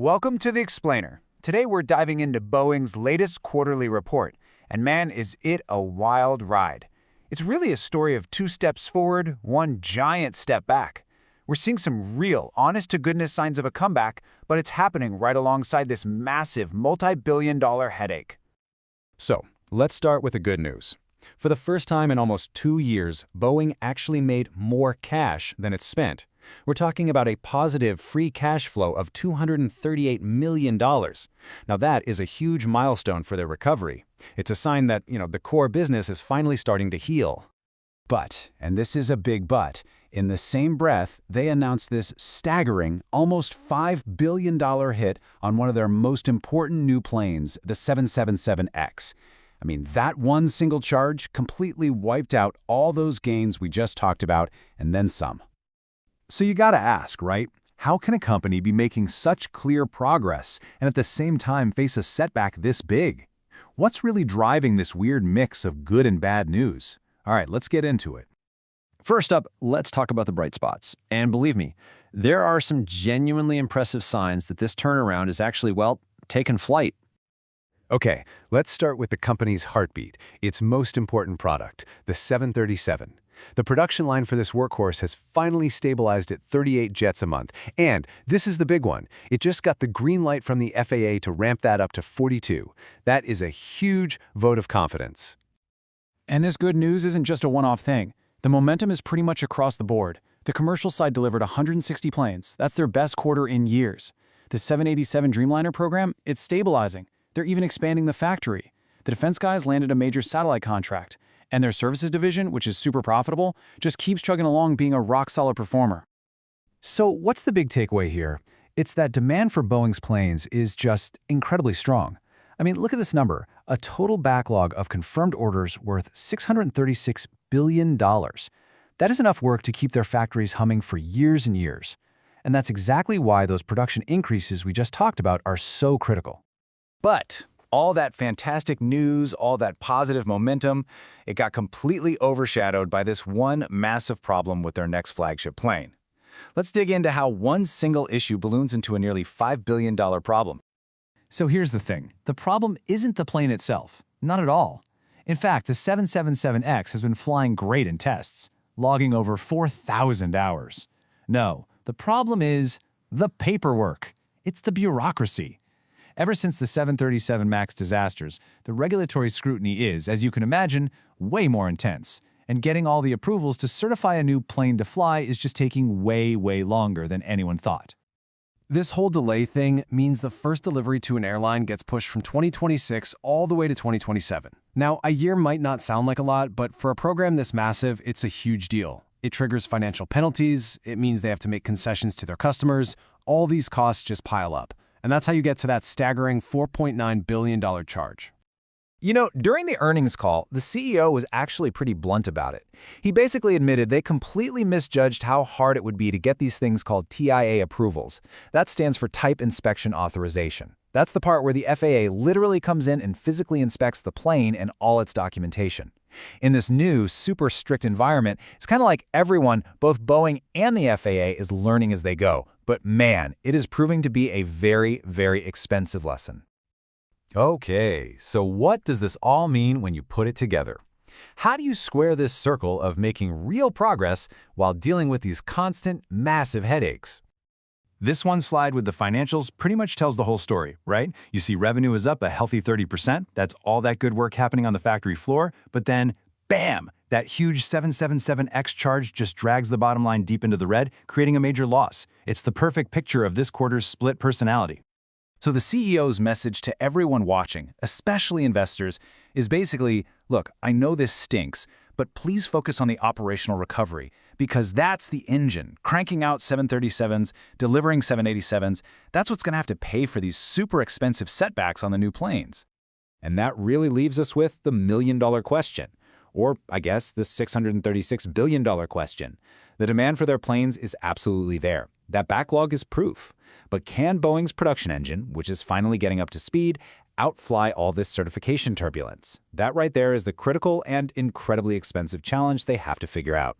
Welcome to The Explainer. Today we're diving into Boeing's latest quarterly report, and man, is it a wild ride. It's really a story of two steps forward, one giant step back. We're seeing some real, honest-to-goodness signs of a comeback, but it's happening right alongside this massive, multi-billion-dollar headache. So, let's start with the good news. For the first time in almost 2 years, Boeing actually made more cash than it spent. We're talking about a positive free cash flow of $238 million. Now that is a huge milestone for their recovery. It's a sign that, the core business is finally starting to heal. But, and this is a big but, in the same breath, they announced this staggering, almost $5 billion hit on one of their most important new planes, the 777X. That one single charge completely wiped out all those gains we just talked about, and then some. So you gotta ask, right? How can a company be making such clear progress and at the same time face a setback this big? What's really driving this weird mix of good and bad news? All right, let's get into it. First up, let's talk about the bright spots. And believe me, there are some genuinely impressive signs that this turnaround is actually, taking flight. Okay, let's start with the company's heartbeat, its most important product, the 737. The production line for this workhorse has finally stabilized at 38 jets a month. And this is the big one. It just got the green light from the FAA to ramp that up to 42. That is a huge vote of confidence. And this good news isn't just a one-off thing. The momentum is pretty much across the board. The commercial side delivered 160 planes. That's their best quarter in years. The 787 Dreamliner program, it's stabilizing. They're even expanding the factory. The defense guys landed a major satellite contract. And their services division, which is super profitable, just keeps chugging along being a rock-solid performer. So what's the big takeaway here? It's that demand for Boeing's planes is just incredibly strong. Look at this number, a total backlog of confirmed orders worth $636 billion. That is enough work to keep their factories humming for years and years. And that's exactly why those production increases we just talked about are so critical. But all that fantastic news, all that positive momentum, it got completely overshadowed by this one massive problem with their next flagship plane. Let's dig into how one single issue balloons into a nearly $5 billion problem. So here's the thing. The problem isn't the plane itself. Not at all. In fact, the 777X has been flying great in tests, logging over 4,000 hours. No, the problem is the paperwork. It's the bureaucracy. Ever since the 737 MAX disasters, the regulatory scrutiny is, as you can imagine, way more intense. And getting all the approvals to certify a new plane to fly is just taking way longer than anyone thought. This whole delay thing means the first delivery to an airline gets pushed from 2026 all the way to 2027. Now, a year might not sound like a lot, but for a program this massive, it's a huge deal. It triggers financial penalties, it means they have to make concessions to their customers, all these costs just pile up. And that's how you get to that staggering $4.9 billion charge. During the earnings call, the CEO was actually pretty blunt about it. He basically admitted they completely misjudged how hard it would be to get these things called TIA approvals. That stands for Type Inspection Authorization. That's the part where the FAA literally comes in and physically inspects the plane and all its documentation. In this new, super strict environment, it's kind of like everyone, both Boeing and the FAA, is learning as they go. But man, it is proving to be a very expensive lesson. Okay, so what does this all mean when you put it together? How do you square this circle of making real progress while dealing with these constant, massive headaches? This one slide with the financials pretty much tells the whole story, right? You see revenue is up a healthy 30%. That's all that good work happening on the factory floor. But then, bam, that huge 777X charge just drags the bottom line deep into the red, creating a major loss. It's the perfect picture of this quarter's split personality. So the CEO's message to everyone watching, especially investors, is basically, look, I know this stinks, but please focus on the operational recovery, because that's the engine. Cranking out 737s, delivering 787s, that's what's going to have to pay for these super expensive setbacks on the new planes. And that really leaves us with the million-dollar question. Or, I guess, the $636 billion question. The demand for their planes is absolutely there. That backlog is proof. But can Boeing's production engine, which is finally getting up to speed, outfly all this certification turbulence? That right there is the critical and incredibly expensive challenge they have to figure out.